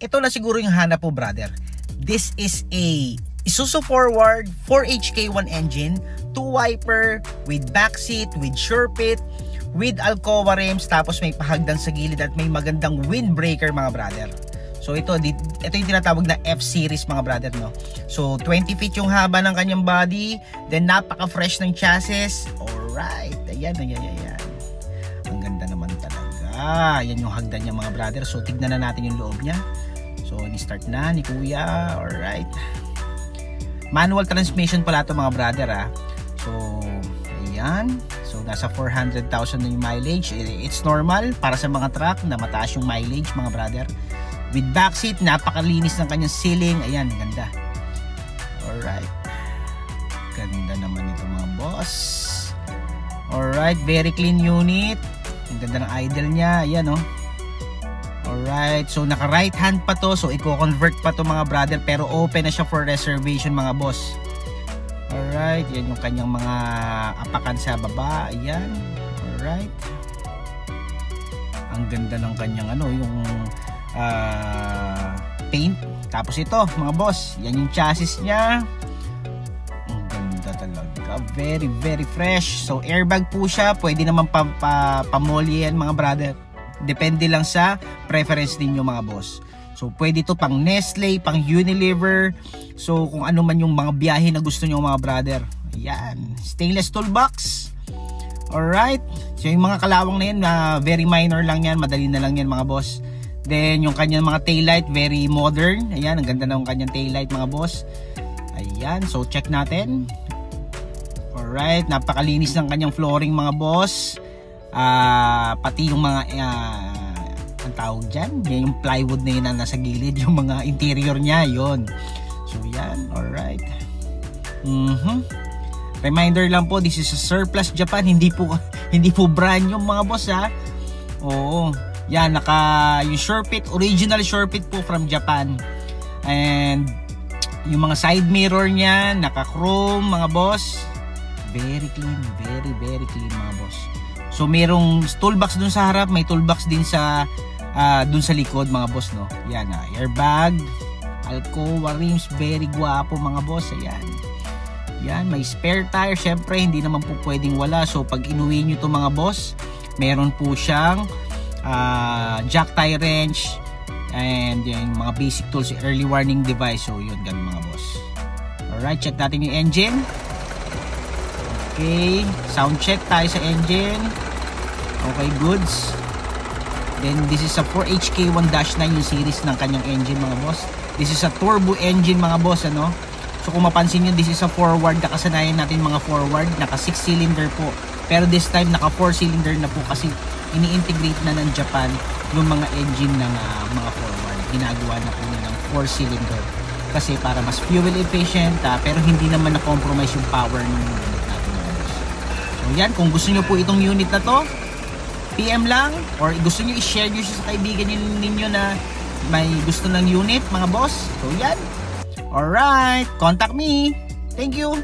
ito na siguro yung hanap po, brother. This is a Isuzu Forward 4HK1 engine, 2-wiper, with backseat, with SureFit, with Alcoa rims, tapos may pahagdan sa gilid at may magandang windbreaker mga brother. So ito yung tinatawag na F-series mga brother, no? So 20 feet yung haba ng kanyang body, then napaka-fresh ng chassis. Alright, ayan. Ang ganda naman talaga. Yan yung hagdan niya mga brother. So tignan na natin yung loob niya. So ni-start na ni Kuya. Alright. Manual transmission pala ito mga brother, ha. So ayan. So nasa 400,000 na yung mileage. It's normal para sa mga truck na mataas yung mileage mga brother. With backseat, napakalinis ng kanyang ceiling. Ayan, ganda. Alright. Ganda naman ito mga boss. Alright, very clean unit. Ang ganda ng idle niya. Ayan, oh. Alright, so naka right hand pa to. So i-convert pa to mga brother. Pero open na siya for reservation mga boss. Alright, yan yung kanyang mga apakan sa baba. Ayan. Alright. Ang ganda ng kanyang yung paint. Tapos ito mga boss, yan yung chassis niya. Ang ganda talaga, very very fresh. So airbag po siya, pwede naman pamolye yan mga brother, depende lang sa preference ninyo mga boss. So pwede to pang Nestle, pang Unilever, so kung ano man yung mga biyahe na gusto nyo mga brother. Ayan, stainless toolbox. Alright, so yung mga kalawang na yan, very minor lang yan, madali na lang yan mga boss. Then yung kanyang mga taillight, very modern. Ayan, ang ganda ng kanyang taillight mga boss. Ayan, so check natin. Alright, napakalinis ng kanyang flooring mga boss. Pati yung mga ang tawag dyan, yan yung plywood na yun na nasa gilid, yung mga interior niya, yun. So yan, alright. Reminder lang po, this is a surplus Japan, hindi po brand yung mga boss, ha. Oo. Yan, yung SureFit, original SureFit po from Japan. And yung mga side mirror niya, naka-chrome mga boss. Very clean, very very clean mga boss. So merong toolbox dun sa harap, may toolbox din sa dun sa likod mga boss, no. Yan, airbag, Alcoa rims, very guwapo mga boss. Ayan. Yan, may spare tire, syempre hindi naman po pwedeng wala. So pag inuwi nyo to mga boss, meron po siyang jack tie wrench and yung mga basic tools, early warning device. So yun, ganun mga boss. Alright, check natin yung engine. Okay, sound check tayo sa engine. Okay, goods. Then this is a 4HK1-9 yung series ng kanyang engine mga boss. This is a turbo engine mga boss, ano. So kung mapansin nyo, this is a forward. Nakasanayan natin mga forward, naka 6 cylinder po. Pero this time naka 4 cylinder na po kasi ini-integrate na ng Japan yung mga engine ng mga forward. Ginagawa na po ng 4 cylinder kasi para mas fuel efficient, pero hindi naman na-compromise yung power ng unit natin. So yan, kung gusto nyo po itong unit na to, PM lang, or gusto nyo i-share nyo sa kaibigan ninyo na may gusto ng unit mga boss. So yan, alright, contact me. Thank you.